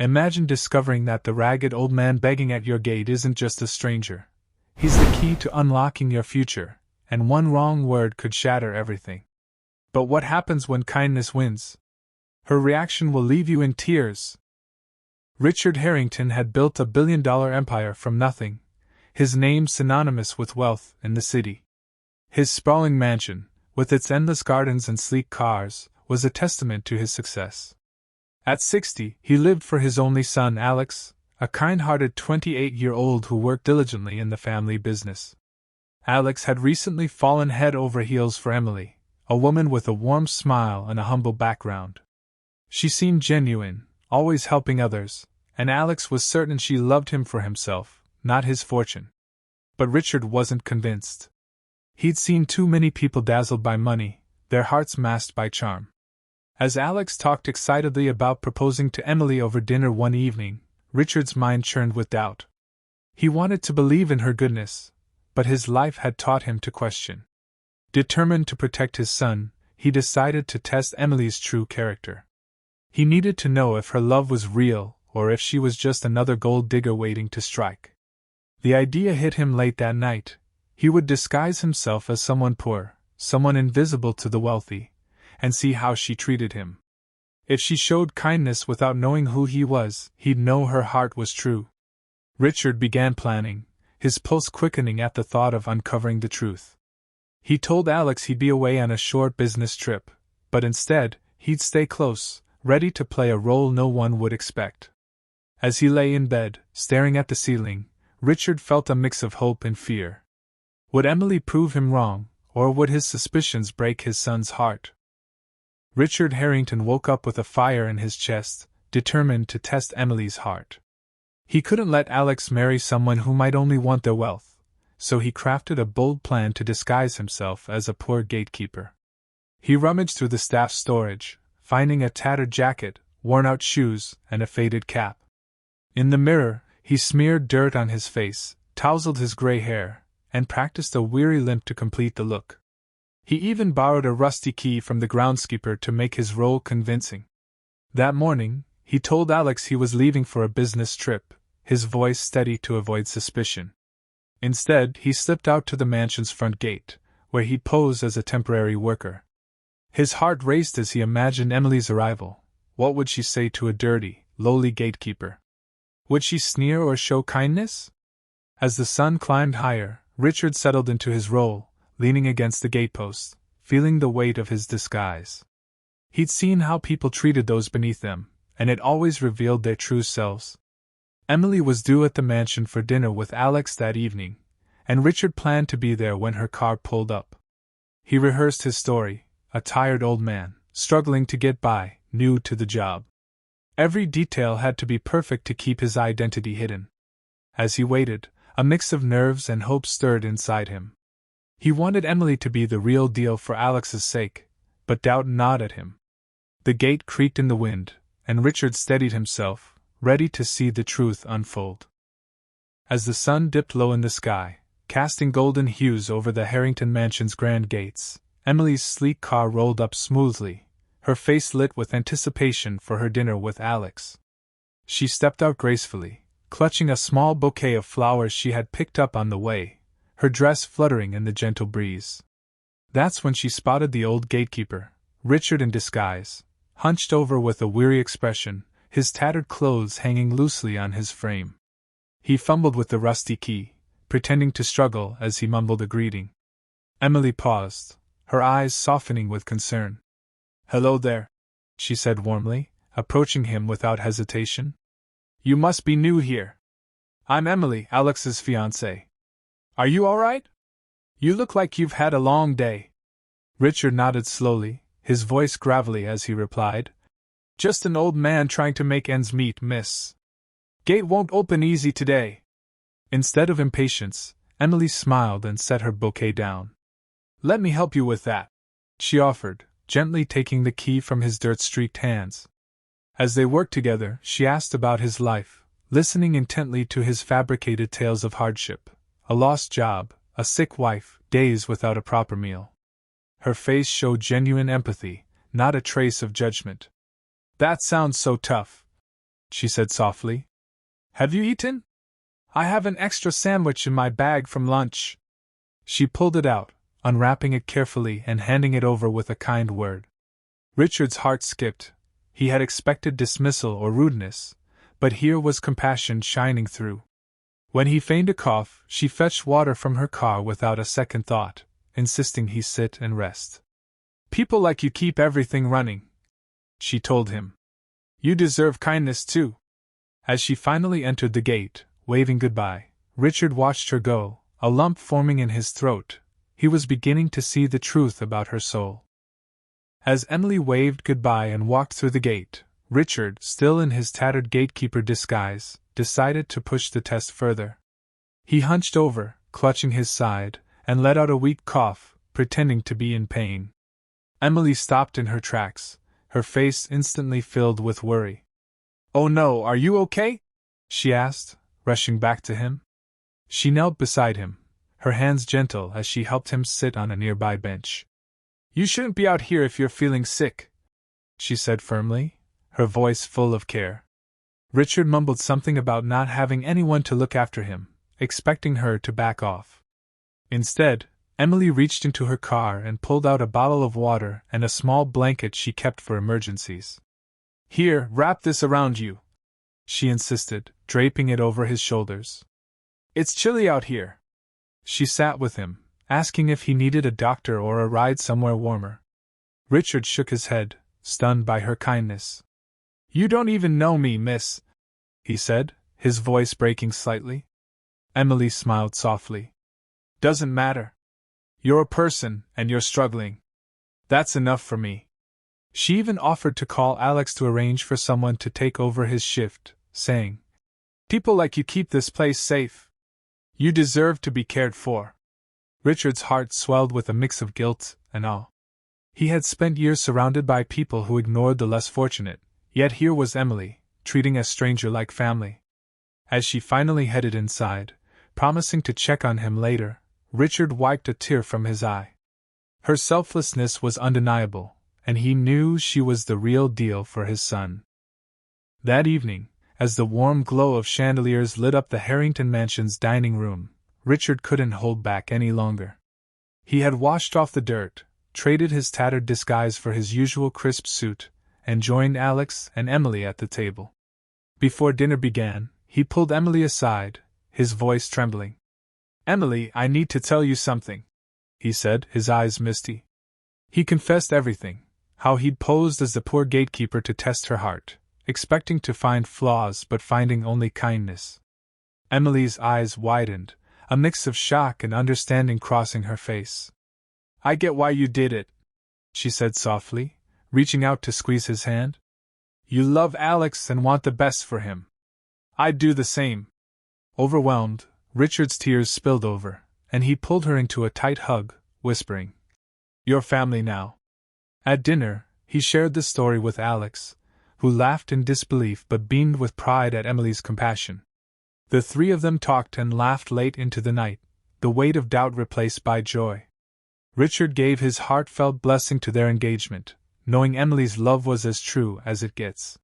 Imagine discovering that the ragged old man begging at your gate isn't just a stranger. He's the key to unlocking your future, and one wrong word could shatter everything. But what happens when kindness wins? Her reaction will leave you in tears. Richard Harrington had built a billion-dollar empire from nothing, his name synonymous with wealth in the city. His sprawling mansion, with its endless gardens and sleek cars, was a testament to his success. At 60, he lived for his only son Alex, a kind-hearted 28-year-old who worked diligently in the family business. Alex had recently fallen head over heels for Emily, a woman with a warm smile and a humble background. She seemed genuine, always helping others, and Alex was certain she loved him for himself, not his fortune. But Richard wasn't convinced. He'd seen too many people dazzled by money, their hearts masked by charm. As Alex talked excitedly about proposing to Emily over dinner one evening, Richard's mind churned with doubt. He wanted to believe in her goodness, but his life had taught him to question. Determined to protect his son, he decided to test Emily's true character. He needed to know if her love was real or if she was just another gold digger waiting to strike. The idea hit him late that night. He would disguise himself as someone poor, someone invisible to the wealthy, and see how she treated him. If she showed kindness without knowing who he was, he'd know her heart was true. Richard began planning, his pulse quickening at the thought of uncovering the truth. He told Alex he'd be away on a short business trip, but instead, he'd stay close, ready to play a role no one would expect. As he lay in bed, staring at the ceiling, Richard felt a mix of hope and fear. Would Emily prove him wrong, or would his suspicions break his son's heart? Richard Harrington woke up with a fire in his chest, determined to test Emily's heart. He couldn't let Alex marry someone who might only want their wealth, so he crafted a bold plan to disguise himself as a poor gatekeeper. He rummaged through the staff's storage, finding a tattered jacket, worn-out shoes, and a faded cap. In the mirror, he smeared dirt on his face, tousled his gray hair, and practiced a weary limp to complete the look. He even borrowed a rusty key from the groundskeeper to make his role convincing. That morning, he told Alex he was leaving for a business trip, his voice steady to avoid suspicion. Instead, he slipped out to the mansion's front gate, where he'd pose as a temporary worker. His heart raced as he imagined Emily's arrival. What would she say to a dirty, lowly gatekeeper? Would she sneer or show kindness? As the sun climbed higher, Richard settled into his role, leaning against the gatepost, feeling the weight of his disguise. He'd seen how people treated those beneath them, and it always revealed their true selves. Emily was due at the mansion for dinner with Alex that evening, and Richard planned to be there when her car pulled up. He rehearsed his story, a tired old man, struggling to get by, new to the job. Every detail had to be perfect to keep his identity hidden. As he waited, a mix of nerves and hope stirred inside him. He wanted Emily to be the real deal for Alex's sake, but doubt gnawed at him. The gate creaked in the wind, and Richard steadied himself, ready to see the truth unfold. As the sun dipped low in the sky, casting golden hues over the Harrington mansion's grand gates, Emily's sleek car rolled up smoothly, her face lit with anticipation for her dinner with Alex. She stepped out gracefully, clutching a small bouquet of flowers she had picked up on the way, her dress fluttering in the gentle breeze. That's when she spotted the old gatekeeper, Richard in disguise, hunched over with a weary expression, his tattered clothes hanging loosely on his frame. He fumbled with the rusty key, pretending to struggle as he mumbled a greeting. Emily paused, her eyes softening with concern. "Hello there," she said warmly, approaching him without hesitation. "You must be new here. I'm Emily, Alex's fiancée. Are you all right? You look like you've had a long day." Richard nodded slowly, his voice gravelly as he replied, "Just an old man trying to make ends meet, miss. Gate won't open easy today." Instead of impatience, Emily smiled and set her bouquet down. "Let me help you with that," she offered, gently taking the key from his dirt-streaked hands. As they worked together, she asked about his life, listening intently to his fabricated tales of hardship, a lost job, a sick wife, days without a proper meal. Her face showed genuine empathy, not a trace of judgment. "That sounds so tough," she said softly. Have you eaten? I have an extra sandwich in my bag from lunch. She pulled it out, unwrapping it carefully and handing it over with a kind word. Richard's heart skipped. He had expected dismissal or rudeness, but here was compassion shining through. When he feigned a cough, she fetched water from her car without a second thought, insisting he sit and rest. People like you keep everything running, she told him. You deserve kindness too. As she finally entered the gate, waving goodbye, Richard watched her go, a lump forming in his throat. He was beginning to see the truth about her soul. As Emily waved goodbye and walked through the gate, Richard, still in his tattered gatekeeper disguise, decided to push the test further. He hunched over, clutching his side, and let out a weak cough, pretending to be in pain. Emily stopped in her tracks, her face instantly filled with worry. Oh no, are you okay? She asked, rushing back to him. She knelt beside him, her hands gentle as she helped him sit on a nearby bench. You shouldn't be out here if you're feeling sick, she said firmly, her voice full of care. Richard mumbled something about not having anyone to look after him, expecting her to back off. Instead, Emily reached into her car and pulled out a bottle of water and a small blanket she kept for emergencies. Here, wrap this around you, she insisted, draping it over his shoulders. It's chilly out here. She sat with him, asking if he needed a doctor or a ride somewhere warmer. Richard shook his head, stunned by her kindness. You don't even know me, miss, he said, his voice breaking slightly. Emily smiled softly. Doesn't matter. You're a person, and you're struggling. That's enough for me. She even offered to call Alex to arrange for someone to take over his shift, saying, People like you keep this place safe. You deserve to be cared for. Richard's heart swelled with a mix of guilt and awe. He had spent years surrounded by people who ignored the less fortunate, yet here was Emily, treating a stranger like family. As she finally headed inside, promising to check on him later, Richard wiped a tear from his eye. Her selflessness was undeniable, and he knew she was the real deal for his son. That evening, as the warm glow of chandeliers lit up the Harrington mansion's dining room, Richard couldn't hold back any longer. He had washed off the dirt, traded his tattered disguise for his usual crisp suit, and joined Alex and Emily at the table. Before dinner began, he pulled Emily aside, his voice trembling. Emily, I need to tell you something, he said, his eyes misty. He confessed everything, how he'd posed as the poor gatekeeper to test her heart, expecting to find flaws but finding only kindness. Emily's eyes widened, a mix of shock and understanding crossing her face. I get why you did it, she said softly, reaching out to squeeze his hand. You love Alex and want the best for him. I'd do the same. Overwhelmed, Richard's tears spilled over, and he pulled her into a tight hug, whispering, Your family now. At dinner, he shared the story with Alex, who laughed in disbelief but beamed with pride at Emily's compassion. The three of them talked and laughed late into the night, the weight of doubt replaced by joy. Richard gave his heartfelt blessing to their engagement, knowing Emily's love was as true as it gets.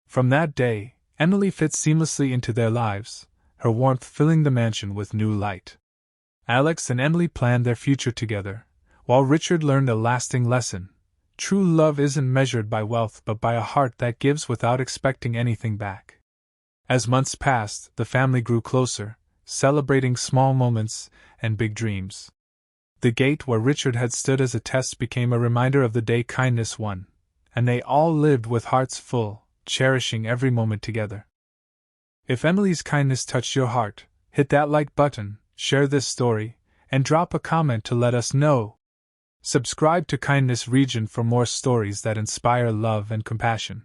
From that day, Emily fit seamlessly into their lives, her warmth filling the mansion with new light. Alex and Emily planned their future together, while Richard learned a lasting lesson. True love isn't measured by wealth but by a heart that gives without expecting anything back. As months passed, the family grew closer, celebrating small moments and big dreams. The gate where Richard had stood as a test became a reminder of the day kindness won, and they all lived with hearts full, cherishing every moment together. If Emily's kindness touched your heart, hit that like button, share this story, and drop a comment to let us know. Subscribe to Kindness Region for more stories that inspire love and compassion.